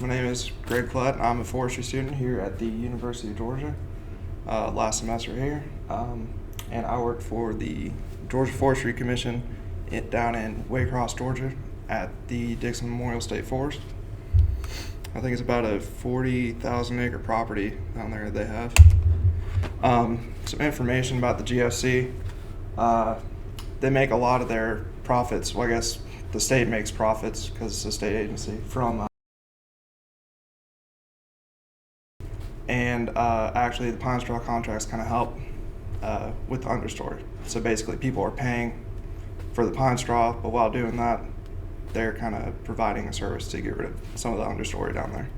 My name is Greg Platt. I'm a forestry student here at the University of Georgia. Last semester here, and I work for the Georgia Forestry Commission down in Waycross, Georgia, at the Dixon Memorial State Forest. I think it's about a 40,000 acre property down there that they have. Some information about the GFC. They make a lot of their profits. Well, I guess the state makes profits because it's a state agency from. Actually, the pine straw contracts kind of help with the understory. So basically, people are paying for the pine straw, but while doing that, they're kind of providing a service to get rid of some of the understory down there.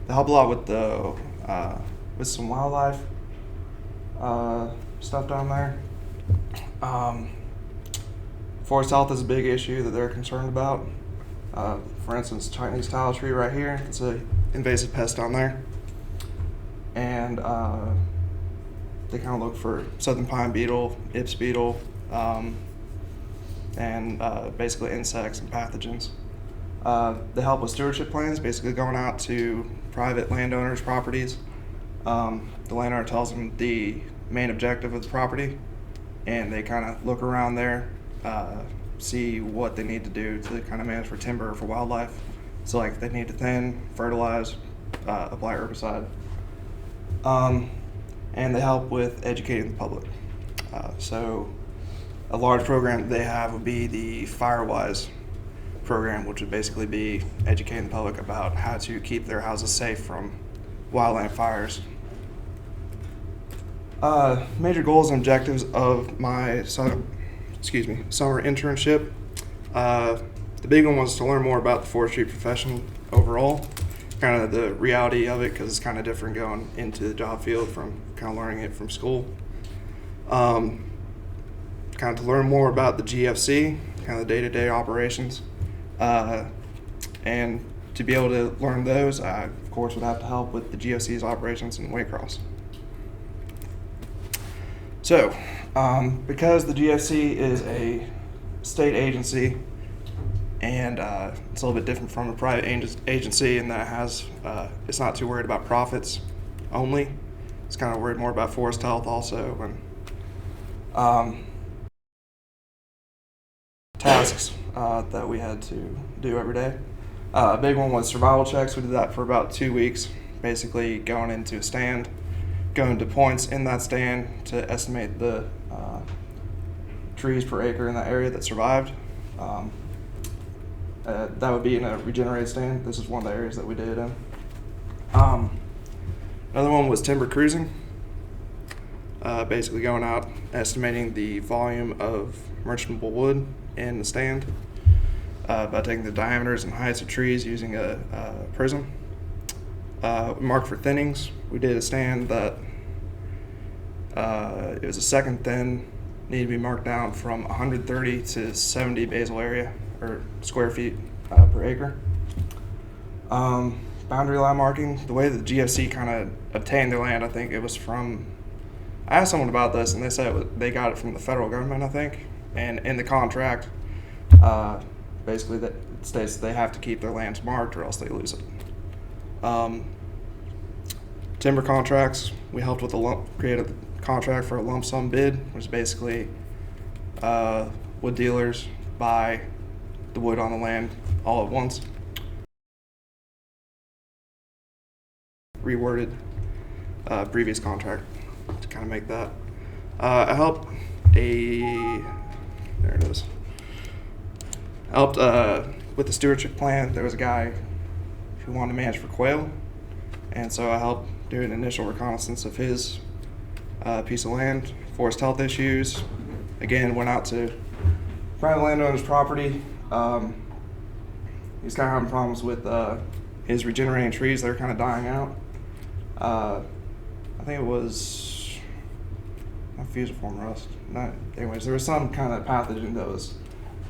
They help a lot with some wildlife stuff down there. Forest health is a big issue that they're concerned about. For instance, Chinese tile tree right here, it's an invasive pest down there. And they kind of look for southern pine beetle, Ips beetle, and basically insects and pathogens. They help with stewardship plans, basically going out to private landowners' properties. The landowner tells them the main objective of the property, and they kind of look around there, see what they need to do to kind of manage for timber or for wildlife. So like they need to thin, fertilize, apply herbicide. And they help with educating the public. So a large program they have would be the Firewise program, which would basically be educating the public about how to keep their houses safe from wildland fires. Major goals and objectives of my summer internship. The big one was to learn more about the forestry profession overall, kind of the reality of it, because it's kind of different going into the job field from kind of learning it from school. Kind of to learn more about the GFC, kind of the day-to-day operations. And to be able to learn those, I, of course, would have to help with the GFC's operations in Waycross. So, because the GFC is a state agency, and it's a little bit different from a private agency in that it has, it's not too worried about profits only. It's kind of worried more about forest health also, and tasks that we had to do every day. A big one was survival checks. We did that for about 2 weeks, basically going into a stand, going to points in that stand to estimate the trees per acre in that area that survived. That would be in a regenerated stand. This is one of the areas that we did it in. Another one was timber cruising. Basically going out, estimating the volume of merchantable wood in the stand by taking the diameters and heights of trees using a prism. We marked for thinnings. We did a stand that it was a second thin, needed to be marked down from 130 to 70 basal area or square feet per acre. Boundary line marking, the way that the GFC kind of obtained their land, I think it was from, I asked someone about this and they said they got it from the federal government, I think. And in the contract, basically that it states they have to keep their lands marked or else they lose it. Timber contracts, we helped with create a contract for a lump sum bid, which is basically wood dealers buy the wood on the land all at once. Reworded previous contract to kind of make that. I helped there it is. I helped with the stewardship plan. There was a guy who wanted to manage for quail, and so I helped do an initial reconnaissance of his piece of land. Forest health issues. Again, went out to private landowner's property. He's kind of having problems with his regenerating trees that are kind of dying out. I think it was not fusiform rust. Anyways, there was some kind of pathogen that was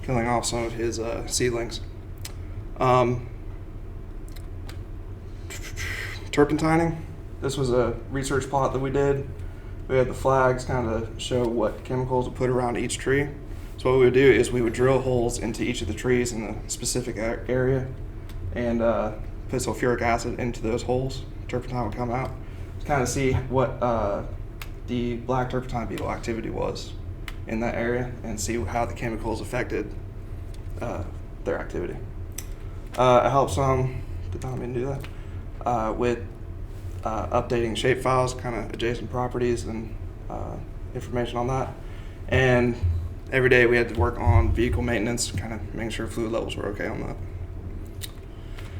killing off some of his seedlings. Turpentining. This was a research plot that we did. We had the flags kind of show what chemicals we put around each tree. So what we would do is we would drill holes into each of the trees in a specific area and put sulfuric acid into those holes. Turpentine would come out to kind of see what the black turpentine beetle activity was in that area and see how the chemicals affected their activity. It helps did not mean to do that, with updating shape files, kind of adjacent properties and information on that. And every day we had to work on vehicle maintenance, kind of making sure fluid levels were okay on that.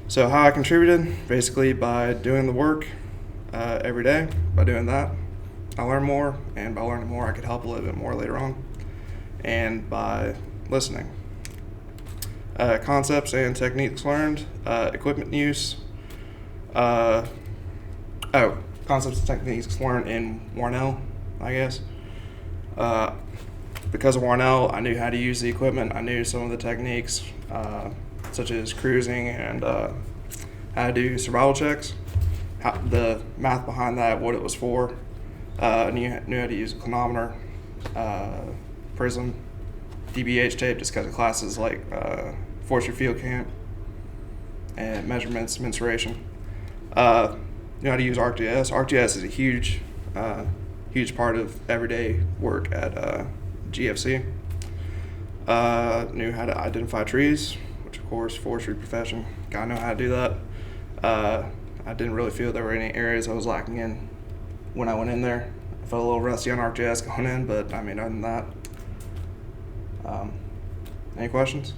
So how I contributed, basically by doing the work every day. By doing that, I learned more, and by learning more, I could help a little bit more later on. And by listening. Concepts and techniques learned, equipment use. Concepts and techniques learned in Warnell, I guess. Because of Warnell, I knew how to use the equipment. I knew some of the techniques, such as cruising and how to do survival checks, the math behind that, what it was for. Knew how to use a clinometer, prism, DBH tape, just because of classes like Forestry Field Camp and measurements, mensuration. Knew how to use ArcGIS. ArcGIS is a huge part of everyday work at GFC. Knew how to identify trees, which of course, forestry profession, gotta know how to do that. I didn't really feel there were any areas I was lacking in when I went in there. I felt a little rusty on ArcGIS going in, but I mean, other than that, any questions?